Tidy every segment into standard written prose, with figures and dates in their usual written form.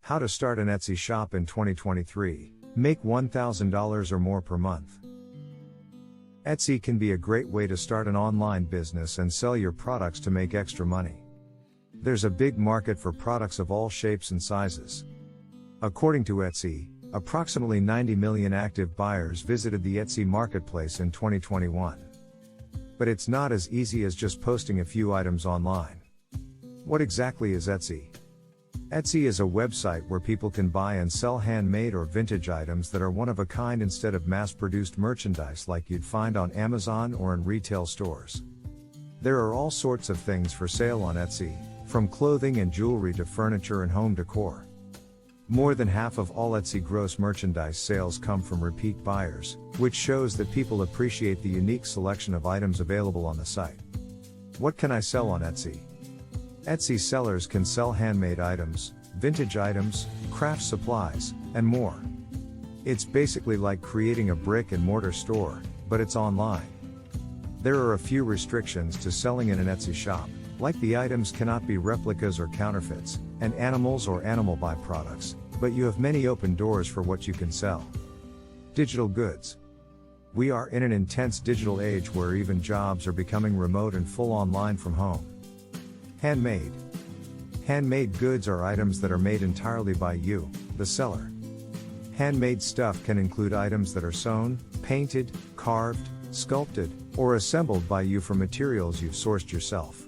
How to start an Etsy shop in 2023. Make $1,000 or more per month. Etsy can be a great way to start an online business and sell your products to make extra money. There's a big market for products of all shapes and sizes. According to Etsy, approximately 90 million active buyers visited the Etsy marketplace in 2021. But it's not as easy as just posting a few items online. What exactly is Etsy? Etsy is a website where people can buy and sell handmade or vintage items that are one of a kind instead of mass-produced merchandise like you'd find on Amazon or in retail stores. There are all sorts of things for sale on Etsy, from clothing and jewelry to furniture and home decor. More than half of all Etsy gross merchandise sales come from repeat buyers, which shows that people appreciate the unique selection of items available on the site. What can I sell on Etsy? Etsy sellers can sell handmade items, vintage items, craft supplies, and more. It's basically like creating a brick-and-mortar store, but it's online. There are a few restrictions to selling in an Etsy shop, like the items cannot be replicas or counterfeits, and animals or animal byproducts, but you have many open doors for what you can sell. Digital goods. We are in an intense digital age where even jobs are becoming remote and full online from home. Handmade. Handmade goods are items that are made entirely by you, the seller. Handmade stuff can include items that are sewn, painted, carved, sculpted, or assembled by you from materials you've sourced yourself.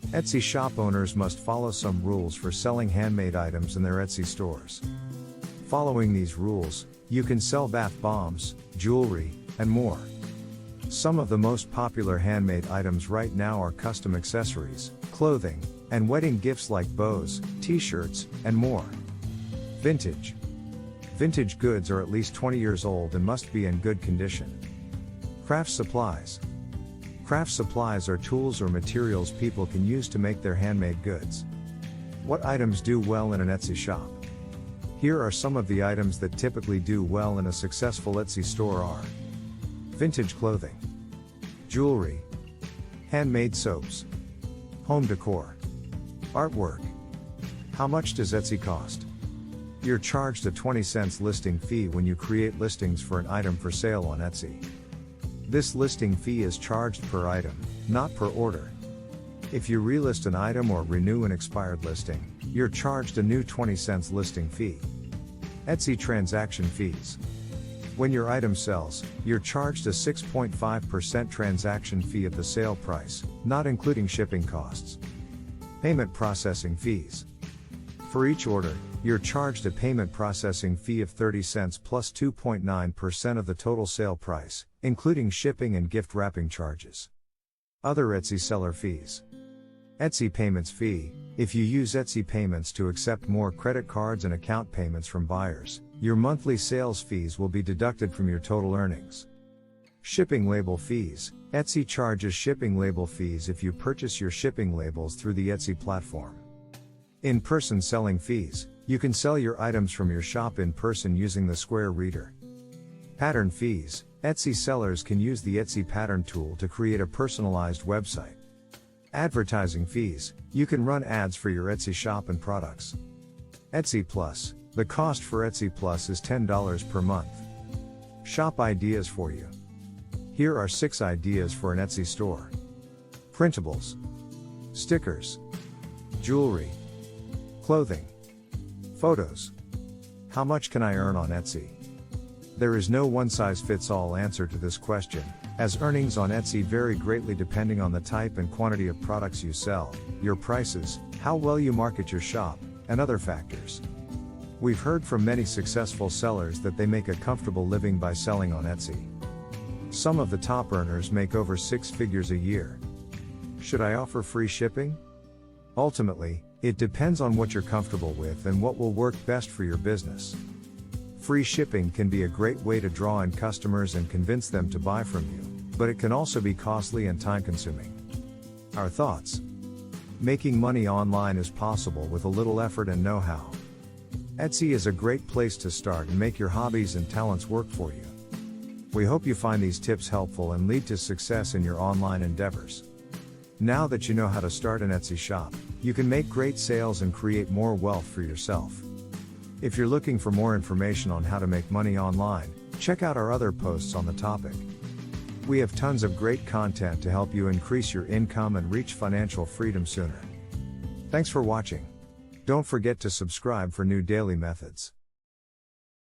Etsy shop owners must follow some rules for selling handmade items in their Etsy stores. Following these rules, you can sell bath bombs, jewelry, and more. Some of the most popular handmade items right now are custom accessories, clothing, and wedding gifts like bows, t-shirts, and more. Vintage. Vintage goods are at least 20 years old and must be in good condition. Craft supplies. Craft supplies are tools or materials people can use to make their handmade goods. What items do well in an Etsy shop? Here are some of the items that typically do well in a successful Etsy store are: vintage clothing, jewelry, handmade soaps, home decor, artwork. How much does Etsy cost? You're charged a 20 cents listing fee when you create listings for an item for sale on Etsy. This listing fee is charged per item, not per order. If you relist an item or renew an expired listing, you're charged a new 20 cents listing fee. Etsy transaction fees. When your item sells, you're charged a 6.5% transaction fee of the sale price, not including shipping costs. Payment processing fees. For each order, you're charged a payment processing fee of 30 cents plus 2.9% of the total sale price, including shipping and gift wrapping charges. Other Etsy seller fees. Etsy payments fee. If you use Etsy payments to accept more credit cards and account payments from buyers, your monthly sales fees will be deducted from your total earnings. Shipping label fees. Etsy charges shipping label fees if you purchase your shipping labels through the Etsy platform. In-person selling fees. You can sell your items from your shop in person using the Square Reader. Pattern fees. Etsy sellers can use the Etsy pattern tool to create a personalized website. Advertising fees. You can run ads for your Etsy shop and products. Etsy Plus. The cost for Etsy Plus is $10 per month. Shop ideas for you. Here are 6 ideas for an Etsy store. Printables, stickers, jewelry, clothing, photos. How much can I earn on Etsy? There is no one-size-fits-all answer to this question, as earnings on Etsy vary greatly depending on the type and quantity of products you sell, your prices, how well you market your shop, and other factors. We've heard from many successful sellers that they make a comfortable living by selling on Etsy. Some of the top earners make over 6 figures a year. Should I offer free shipping? Ultimately, it depends on what you're comfortable with and what will work best for your business. Free shipping can be a great way to draw in customers and convince them to buy from you, but it can also be costly and time-consuming. Our thoughts. Making money online is possible with a little effort and know-how. Etsy is a great place to start and make your hobbies and talents work for you. We hope you find these tips helpful and lead to success in your online endeavors. Now that you know how to start an Etsy shop, you can make great sales and create more wealth for yourself. If you're looking for more information on how to make money online, check out our other posts on the topic. We have tons of great content to help you increase your income and reach financial freedom sooner. Thanks for watching. Don't forget to subscribe for new daily methods.